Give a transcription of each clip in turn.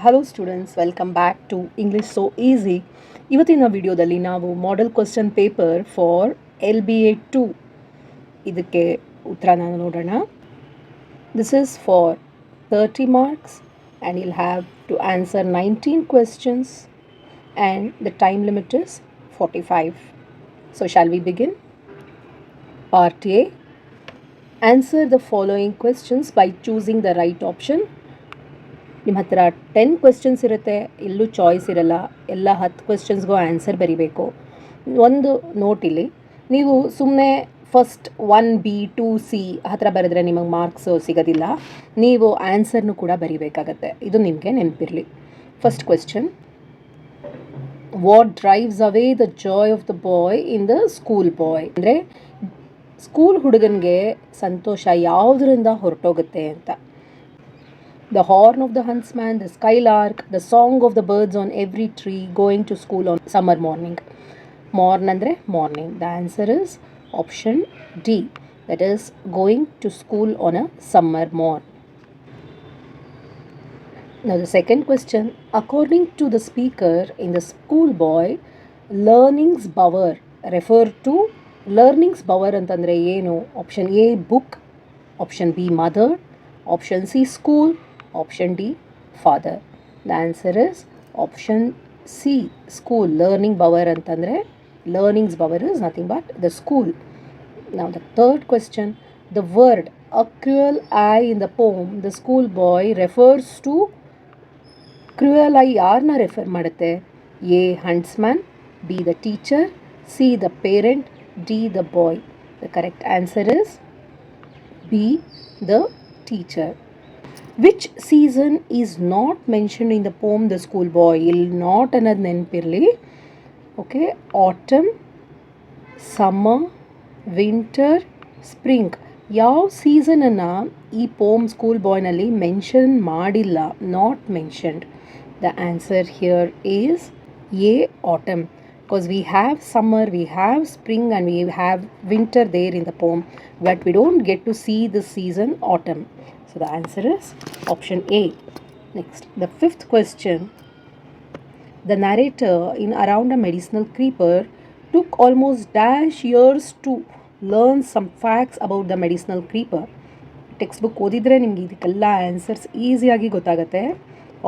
Hello students, welcome back to English so easy. ಇವತ್ತಿನ ವಿಡಿಯೋದಲ್ಲಿ ನಾವು model question paper for LBA 2 ಇದಕ್ಕೆ ಉತ್ತರನ ನೋಡೋಣ. This is for 30 marks and you'll have to answer 19 questions and the time limit is 45. So shall we begin? Part A. Answer the following questions by choosing the right option. ನಿಮ್ಮ ಹತ್ರ 10 questions ಇರುತ್ತೆ, ಎಲ್ಲೂ choice ಇರಲ್ಲ. ಎಲ್ಲ 10 ಕ್ವೆಶ್ಚನ್ಸ್ಗೂ answer ಬರೀಬೇಕು. ಒಂದು note ಇಲ್ಲಿ, ನೀವು ಸುಮ್ಮನೆ ಫಸ್ಟ್ 1B 2C ಹತ್ರ ಬರೆದ್ರೆ ನಿಮಗೆ ಮಾರ್ಕ್ಸ್ ಸಿಗೋದಿಲ್ಲ. ನೀವು ಆನ್ಸರ್ನು ಕೂಡ ಬರೀಬೇಕಾಗತ್ತೆ. ಇದು ನಿಮಗೆ ನೆನಪಿರಲಿ. First question, what drives away the joy of the boy in the school boy? ಅಂದರೆ ಸ್ಕೂಲ್ ಹುಡುಗನಿಗೆ ಸಂತೋಷ ಯಾವುದರಿಂದ ಹೊರಟೋಗುತ್ತೆ ಅಂತ. The horn of the huntsman, the skylark, the song of the birds on every tree, going to school on summer morning. Morn andre morning. The answer is option D. That is going to school on a summer morn. Now the second question. According to the speaker in the school boy, learnings bower refer to learnings bower antandre ಏನು? Option A book, option B mother, option C school, option D father. The answer is option C school. Learning bower antandre learnings bower is nothing but the school. Now the third question, the word a cruel eye in the poem the school boy refers to. Cruel eye ಯಾರನ್ನ refer ಮಾಡುತ್ತೆ? A huntsman, B the teacher, C the parent, D the boy. The correct answer is B the teacher. Which season is not mentioned in the poem The Schoolboy? ಇಲ್ಲಿ not ಅನ್ನೋದು ನೆನಪಿರಲಿ. Okay, atom, summer, winter, spring. ಯಾವ ಸೀಸನನ್ನು ಈ ಪೋಮ್ school ಬಾಯ್ನಲ್ಲಿ mention ಮಾಡಿಲ್ಲ, not mentioned. The answer here is A atom. Because we have summer, we have spring and we have winter there in the poem, but we don't get to see the season autumn. So the answer is option A. Next, the fifth question. The narrator in Around a Medicinal Creeper took almost dash years to learn some facts about the medicinal creeper. Text book ಓದಿದರೆ ನಿಮಗೆ ಇದಕ್ಕೆಲ್ಲ answers ಈಸಿಯಾಗಿ ಗೊತ್ತಾಗುತ್ತೆ.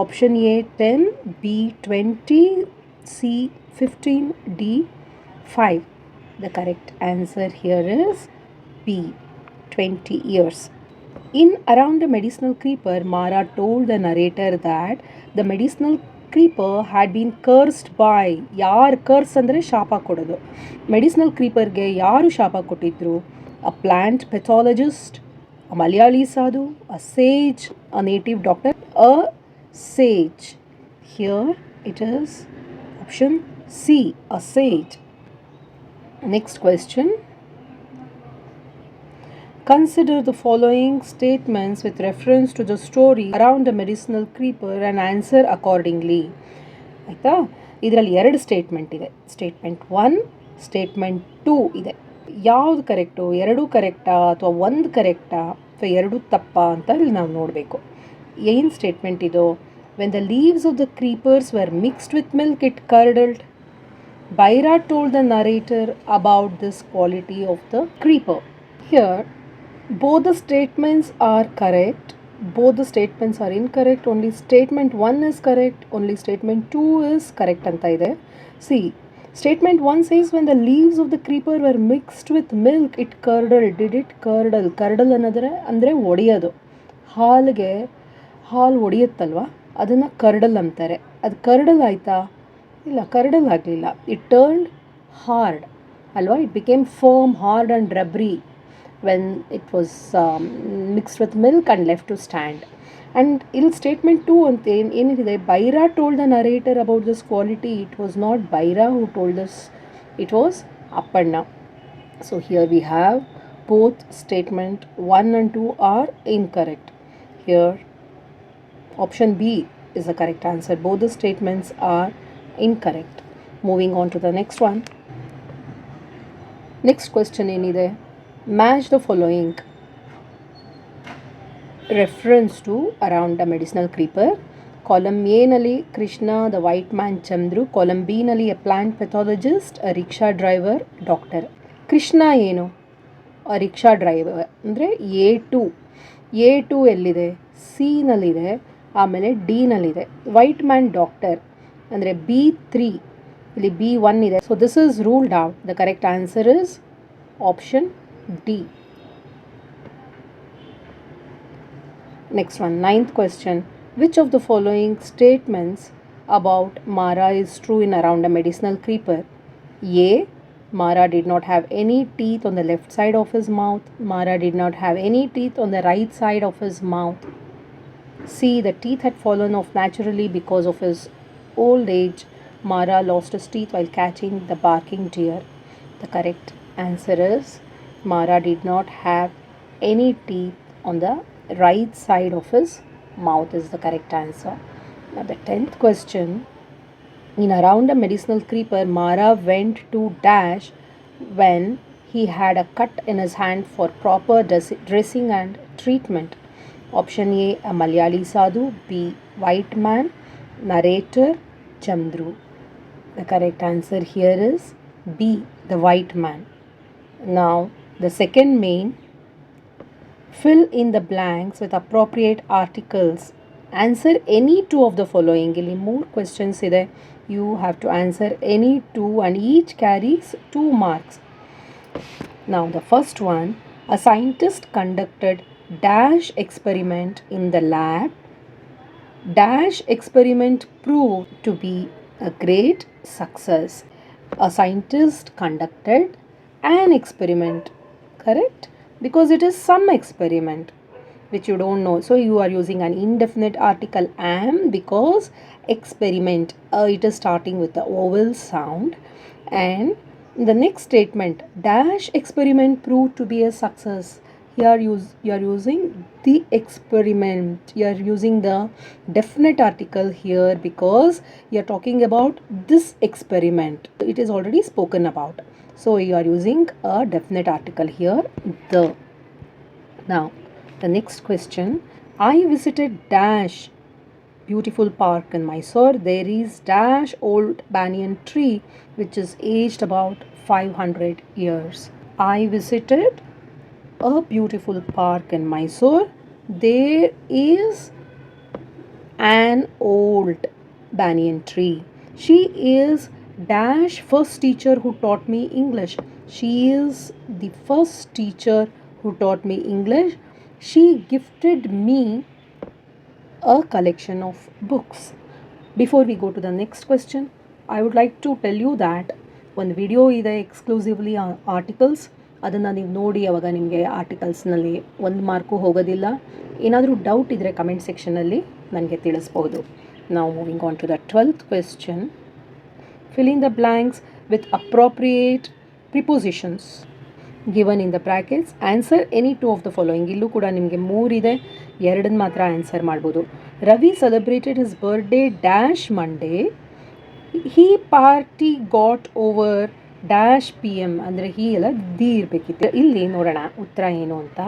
Option A 10, B 20, C 15, D 5. The correct answer here is B 20 years. In Around a Medicinal Creeper, Mara told the narrator that the medicinal creeper had been cursed by. ಯಾರು ಕರ್ಸ್ ಅಂದರೆ ಶಾಪ ಕೊಡೋದು. Medicinal ಕ್ರೀಪರ್ಗೆ ಯಾರು ಶಾಪ ಕೊಟ್ಟಿದ್ರು? A plant pathologist, a Malayali sadhu, a sage, a native doctor, a sage. Here it is option C, a sage. Next question. Consider the following statements with reference to the story Around a Medicinal Creeper and answer accordingly. ಆಯಿತಾ? ಇದರಲ್ಲಿ 2 statement ಇದೆ. Statement 1, statement 2 ಇದೆ. ಯಾವುದು correct? 2 ಕರೆಕ್ಟಾ ಅಥವಾ 1 ಕರೆಕ್ಟಾ ಅಥವಾ 2 ತಪ್ಪಾ ಅಂತ ಇಲ್ಲಿ ನಾವು ನೋಡಬೇಕು. ಏನು ಸ್ಟೇಟ್ಮೆಂಟ್ ಇದು? When the leaves of the creepers were mixed with milk, it curdled. Baira told the narrator about this quality of the creeper. Here, both the statements are correct. Both the statements are incorrect. Only statement 1 is correct. Only statement 2 is correct. Anta ide. See, statement 1 says when the leaves of the creeper were mixed with milk, it curdled. Did it curdle? Curdle ಅಂದರೆ ಒಡೆಯೋದು. ಹಾಲಿಗೆ ಹಾಲು ಒಡೆಯುತ್ತಲ್ವ, ಅದನ್ನು ಕರ್ಡಲ್ ಅಂತಾರೆ. ಅದು ಕರ್ಡಲ್ ಆಯಿತಾ? ಇಲ್ಲ, curdle ಆಗಲಿಲ್ಲ. It turned hard ಅಲ್ವಾ. It became firm, hard and rubbery when it was mixed with milk and left to stand. And ಇಲ್ಲಿ ಸ್ಟೇಟ್ಮೆಂಟ್ 2 ಅಂತ ಏನಿದೆ, Baira told the narrator about this quality. It was not Baira who told this, it was Appanna. So here we have both statement 1 and 2 are incorrect. Here option B is the correct answer. Both the statements are incorrect. Moving on to the next one. Next question ಏನಿದೆ? Match the following reference to Around a Medicinal Creeper column ಎನಲ್ಲಿ Krishna the white man Chandru, column B ನಲ್ಲಿ a plant pathologist, a rickshaw driver, doctor. Krishna ಏನು? A rickshaw driver ಅಂದರೆ A two ಎಲ್ಲಿದೆ? C ನಲ್ಲಿದೆ, ಆಮೇಲೆ D ನಲ್ಲಿದೆ. White man doctor ಅಂದರೆ B3, ಇಲ್ಲಿ B1 ಇದೆ. So this is ruled out. The correct answer is option D. Next one, ninth question. Which of the following statements about Mara is true in Around a Medicinal Creeper? A. Mara did not have any teeth on the left side of his mouth. Mara did not have any teeth on the right side of his mouth. C. The teeth had fallen off naturally because of his old age. Mara lost his teeth while catching the barking deer. The correct answer is Mara did not have any teeth on the right side of his mouth is the correct answer. Now the 10th question. In Around a Medicinal Creeper, Mara went to dash when he had a cut in his hand for proper dressing and treatment. Option A, a Malayali sadhu. B, white man. Narrator, Chandru. The correct answer here is B, the white man. Now the second main. Fill in the blanks with appropriate articles. Answer any two of the following. Illi more questions ide. You have to answer any two and each carries 2 marks. Now the first one. A scientist conducted dash experiment in the lab. Dash experiment proved to be a great success. A scientist conducted an experiment. Correct? Because it is some experiment which you don't know. So you are using an indefinite article am because experiment. It is starting with the vowel sound. And the next statement, dash experiment proved to be a success. Here you are using the experiment. You are using the definite article here because you are talking about this experiment. It is already spoken about. So you are using a definite article here, the. Now, the next question. I visited dash beautiful park in Mysore. There is dash old banyan tree which is aged about 500 years. I visited a beautiful park in Mysore. There is an old banyan tree. She is dash first teacher who taught me English. She is the first teacher who taught me English. She gifted me a collection of books. Before we go to the next question, I would like to tell you that ಒಂದು video ಇದೆ exclusively articles. ಅದನ್ನು ನೀವು ನೋಡಿ ಅವಾಗ ನಿಮಗೆ ಆರ್ಟಿಕಲ್ಸ್ನಲ್ಲಿ 1 mark ಹೋಗೋದಿಲ್ಲ. ಏನಾದರೂ doubt ಇದ್ದರೆ ಕಮೆಂಟ್ ಸೆಕ್ಷನಲ್ಲಿ ನನಗೆ ತಿಳಿಸ್ಬೋದು. Now moving on to the 12th question. Fill in the blanks with appropriate prepositions given in the brackets. Answer any two of the following. ಇಲ್ಲೂ ಕೂಡ ನಿಮಗೆ 3 ಇದೆ, 2 ಮಾತ್ರ ಆನ್ಸರ್ ಮಾಡ್ಬೋದು. Ravi celebrated his birthday dash Monday. He party got over dash PM ಅಂದರೆ ಹೀ ಎಲ್ಲ the ಇರಬೇಕಿತ್ತು. ಇಲ್ಲಿ ನೋಡೋಣ ಉತ್ತರ ಏನು ಅಂತ.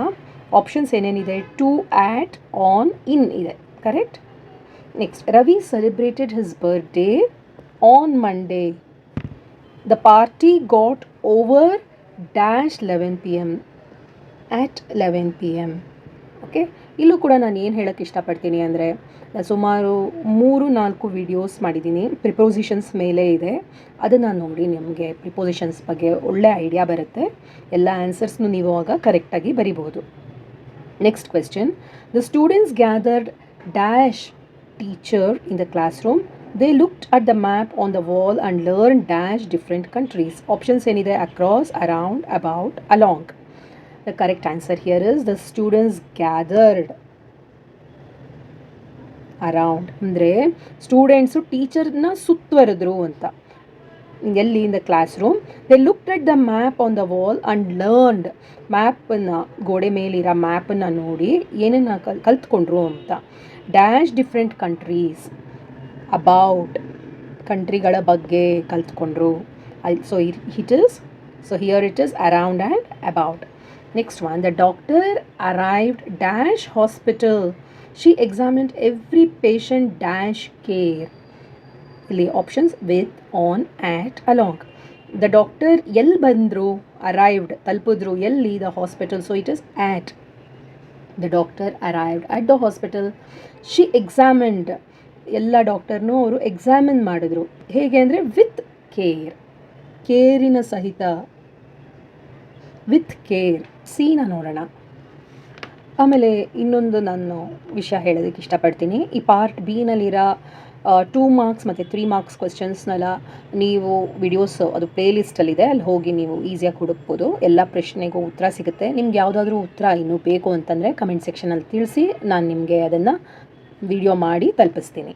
ಆಪ್ಷನ್ಸ್ ಏನೇನಿದೆ? ಟು, ಆಟ್, ಆನ್, ಇನ್ ಇದೆ. Correct. Next, Ravi celebrated his birthday on Monday. The party got over dash 11 PM at 11 PM. Okay, ಇಲ್ಲೂ ಕೂಡ ನಾನು ಏನು ಹೇಳೋಕ್ಕೆ ಇಷ್ಟಪಡ್ತೀನಿ ಅಂದರೆ ಸುಮಾರು 3-4 ವೀಡಿಯೋಸ್ ಮಾಡಿದ್ದೀನಿ. ಪ್ರಿಪೋಸಿಷನ್ಸ್ ಮೇಲೆ ಇದೆ, ಅದನ್ನು ನೋಡಿ ನಿಮಗೆ ಪ್ರಿಪೋಸಿಷನ್ಸ್ ಬಗ್ಗೆ ಒಳ್ಳೆ ಐಡಿಯಾ ಬರುತ್ತೆ. ಎಲ್ಲ ಆನ್ಸರ್ಸ್ನು ನೀವು ಆಗ ಕರೆಕ್ಟಾಗಿ ಬರಿಬೋದು. Next question. The students gathered dash teacher in the classroom. They looked at the map on the wall and learned dash different countries. Options ಏನಿದೆ? across, around, about, along. The correct answer here is the students gathered around. ಅಂದರೆ students ಟೀಚರ್ನ ಸುತ್ತುವರೆದ್ರು ಅಂತ. ಎಲ್ಲಿ? In the class room. They looked at the map on the wall and learned. ಮ್ಯಾಪನ್ನು, ಗೋಡೆ ಮೇಲಿರೋ ಮ್ಯಾಪನ್ನು ನೋಡಿ ಏನನ್ನು ಕಲ್ತ್ಕೊಂಡ್ರು ಅಂತ. ಡ್ಯಾಶ್ ಡಿಫ್ರೆಂಟ್ ಕಂಟ್ರೀಸ್, ಅಬೌಟ್, ಕಂಟ್ರಿಗಳ ಬಗ್ಗೆ ಕಲ್ತ್ಕೊಂಡ್ರು. So here it is around and about. Next one, the doctor arrived dash hospital she examined every patient dash care. ಇಲ್ಲಿ options with, on, at, along. The doctor ಎಲ್ಲಿ ಬಂದರು, arrived ತಲುಪಿದ್ರು, ಎಲ್ಲಿ, the hospital, so it is at. The doctor arrived at the hospital. She examined, ಎಲ್ಲ ಡಾಕ್ಟರ್ನೂ ಅವರು examine ಮಾಡಿದ್ರು. ಹೇಗೆ ಅಂದರೆ ವಿತ್ ಕೇರ್, ಕೇರಿನ ಸಹಿತ, ವಿತ್ ಕೇರ್. ಸಿನ ನೋಡೋಣ. ಆಮೇಲೆ ಇನ್ನೊಂದು ನಾನು ವಿಷಯ ಹೇಳೋದಕ್ಕೆ ಇಷ್ಟಪಡ್ತೀನಿ. ಈ ಪಾರ್ಟ್ ಬಿನಲ್ಲಿರೋ 2 ಮಾರ್ಕ್ಸ್ ಮತ್ತು 3 ಮಾರ್ಕ್ಸ್ ಕ್ವೆಶ್ಚನ್ಸ್ನೆಲ್ಲ ನೀವು ವಿಡಿಯೋಸ್ ಅದು ಪ್ಲೇಲಿಸ್ಟಲ್ಲಿದೆ, ಅಲ್ಲಿ ಹೋಗಿ ನೀವು ಈಸಿಯಾಗಿ ಹುಡುಕ್ಬೋದು. ಎಲ್ಲ ಪ್ರಶ್ನೆಗೂ ಉತ್ತರ ಸಿಗುತ್ತೆ. ನಿಮ್ಗೆ ಯಾವುದಾದ್ರೂ ಉತ್ತರ ಇನ್ನೂ ಬೇಕು ಅಂತಂದರೆ ಕಮೆಂಟ್ ಸೆಕ್ಷನಲ್ಲಿ ತಿಳಿಸಿ, ನಾನು ನಿಮಗೆ ಅದನ್ನು ವಿಡಿಯೋ ಮಾಡಿ ತಲುಪಿಸ್ತೀನಿ.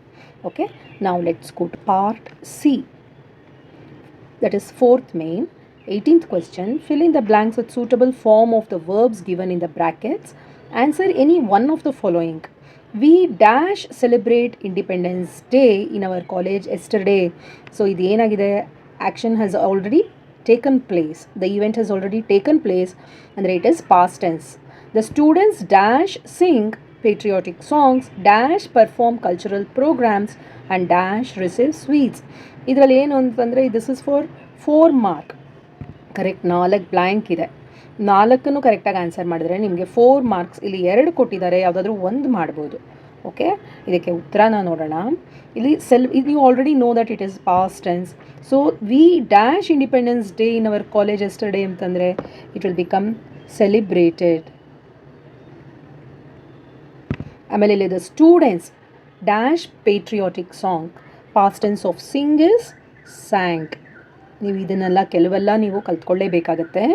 ಓಕೆ, ನಾವು let's go to part C, that is 4th main. 18th question, fill in the blanks with suitable form of the verbs given in the brackets. Answer any one of the following. We dash celebrate Independence Day in our college yesterday. So ಇದು ಏನಾಗಿದೆ, action has already taken place, the event has already taken place, ಅಂದರೆ it is past tense. The students dash sing patriotic songs, dash perform cultural programs, and dash receive sweets. ಇದರಲ್ಲಿ ಏನು ಅಂತಂದರೆ this is for 4 mark. Correct 4 blank ಇದೆ. 4 ಕರೆಕ್ಟಾಗಿ answer ಮಾಡಿದ್ರೆ ನಿಮಗೆ 4 marks. ಇಲ್ಲಿ 2 ಕೊಟ್ಟಿದ್ದಾರೆ, ಯಾವುದಾದ್ರೂ ಒಂದು ಮಾಡ್ಬೋದು. ಓಕೆ, ಇದಕ್ಕೆ ಉತ್ತರನ ನೋಡೋಣ. ಇಲ್ಲಿ ಇದು you already know that it is past tense. So we dash independence day in our college yesterday ಅಂತಂದರೆ ಇಟ್ ವಿಲ್ ಬಿಕಮ್ ಸೆಲಿಬ್ರೇಟೆಡ್. ಆಮೇಲೆ ಇಲ್ಲಿ the students dash patriotic song, past tense of sing is sang. ನೀವು ಇದನ್ನೆಲ್ಲ ಕೆಲವೆಲ್ಲ ನೀವು ಕಲ್ತ್ಕೊಳ್ಳೇಬೇಕಾಗತ್ತೆ.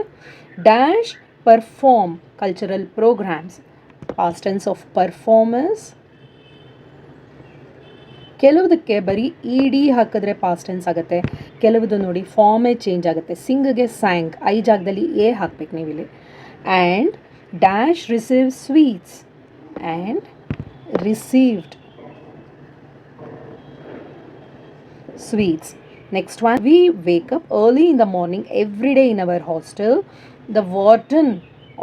Dash perform cultural programmes, past tense of performance. ಕೆಲವುದಕ್ಕೆ ಬರೀ ಇ ಡಿ ಹಾಕಿದ್ರೆ ಪಾಸ್ಟ್ ಟೆನ್ಸ್ ಆಗುತ್ತೆ, ಕೆಲವುದು ನೋಡಿ ಫಾರ್ಮೇ ಚೇಂಜ್ ಆಗುತ್ತೆ. ಸಿಂಗ್ಗೆ ಸ್ಯಾಂಗ್, ಐ ಜಾಗದಲ್ಲಿ ಎ ಹಾಕ್ಬೇಕು ನೀವು ಇಲ್ಲಿ. And dash receive sweets and received sweets. Next one, we wake up early in the morning every day in our hostel. The warden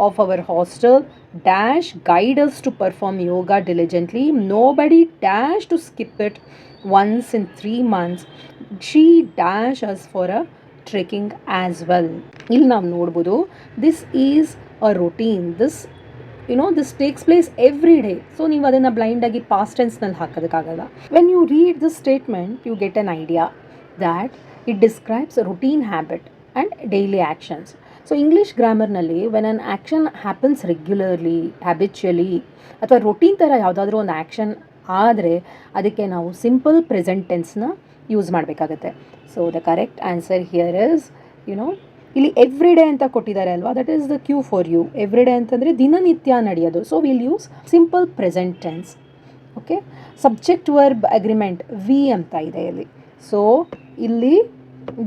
of our hostel dash guide us to perform yoga diligently. Nobody dash to skip it once in 3 months. She dash us for a trekking as well. ಇಲ್ಲಿ ನಾವು ನೋಡ್ಬೋದು, this is a routine. This takes place every day. So ನೀವು ಅದನ್ನು ಬ್ಲೈಂಡಾಗಿ past ಟೆನ್ಸ್ನಲ್ಲಿ ಹಾಕೋದಕ್ಕಾಗಲ್ಲ. When you read this statement you get an idea that it describes routine habit and daily actions. So English ಗ್ರಾಮರ್ನಲ್ಲಿ when an action happens regularly, habitually, ಅಥವಾ routine ಥರ ಯಾವುದಾದ್ರೂ ಒಂದು ಆ್ಯಕ್ಷನ್ ಆದರೆ ಅದಕ್ಕೆ ನಾವು ಸಿಂಪಲ್ ಪ್ರೆಸೆಂಟ್ ಟೆನ್ಸ್ನ ಯೂಸ್ ಮಾಡಬೇಕಾಗತ್ತೆ. So the correct answer here is ಇಲ್ಲಿ ಎವ್ರಿ ಡೇ ಅಂತ ಕೊಟ್ಟಿದ್ದಾರೆ ಅಲ್ವಾ, that is the cue for you. Every day ಅಂತಂದರೆ ದಿನನಿತ್ಯ ನಡೆಯೋದು. So will use simple present tense. Okay, subject verb agreement we ಅಂತ ಇದೆ ಇಲ್ಲಿ. ಸೊ ಇಲ್ಲಿ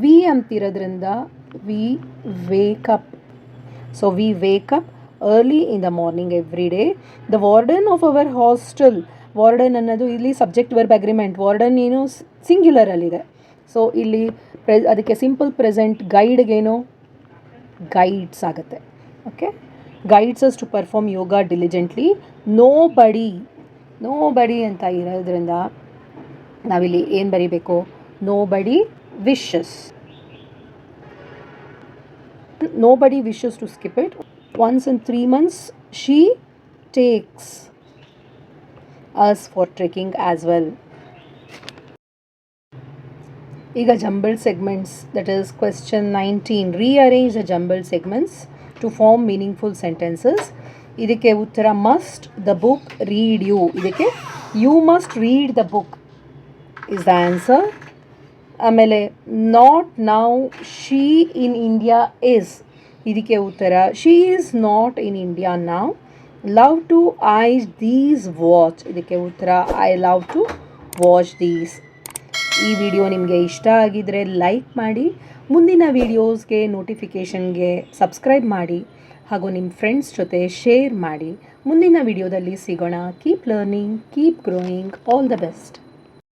ವಿ ಅಂತಿರೋದ್ರಿಂದ we wake up. So we wake up early in the morning every day. The warden of our hostel, warden ಅನ್ನೋದು ಇಲ್ಲಿ subject verb agreement. Warden ಏನು ಸಿಂಗ್ಯುಲರಲ್ಲಿದೆ. So ಇಲ್ಲಿ ಅದಕ್ಕೆ ಸಿಂಪಲ್ ಪ್ರೆಸೆಂಟ್. ಗೈಡ್ಗೇನು ಗೈಡ್ಸ್ ಆಗುತ್ತೆ. Okay, guides us to perform yoga diligently. Nobody ಅಂತ ಇರೋದ್ರಿಂದ ನಾವಿಲ್ಲಿ ಏನು ಬರೀಬೇಕು, nobody wishes. Nobody wishes to skip it. Once in 3 months, she takes us for trekking as well. Iga jumbled segments, that is question 19. Rearrange the jumbled segments to form meaningful sentences. Idikke uttara must the book read you. Idikke you must read the book is the answer. ಆಮೇಲೆ not now she in India is. ಇದಕ್ಕೆ ಉತ್ತರ she is not in India now. Love to I these watch. ಇದಕ್ಕೆ ಉತ್ತರ I love to watch these. ಈ video ನಿಮಗೆ ಇಷ್ಟ ಆಗಿದರೆ like ಮಾಡಿ, ಮುಂದಿನ ವೀಡಿಯೋಸ್ಗೆ ನೋಟಿಫಿಕೇಷನ್ಗೆ ಸಬ್ಸ್ಕ್ರೈಬ್ ಮಾಡಿ, ಹಾಗೂ ನಿಮ್ಮ ಫ್ರೆಂಡ್ಸ್ ಜೊತೆ ಶೇರ್ ಮಾಡಿ. ಮುಂದಿನ ವಿಡಿಯೋದಲ್ಲಿ ಸಿಗೋಣ. Keep learning, keep growing. All the best.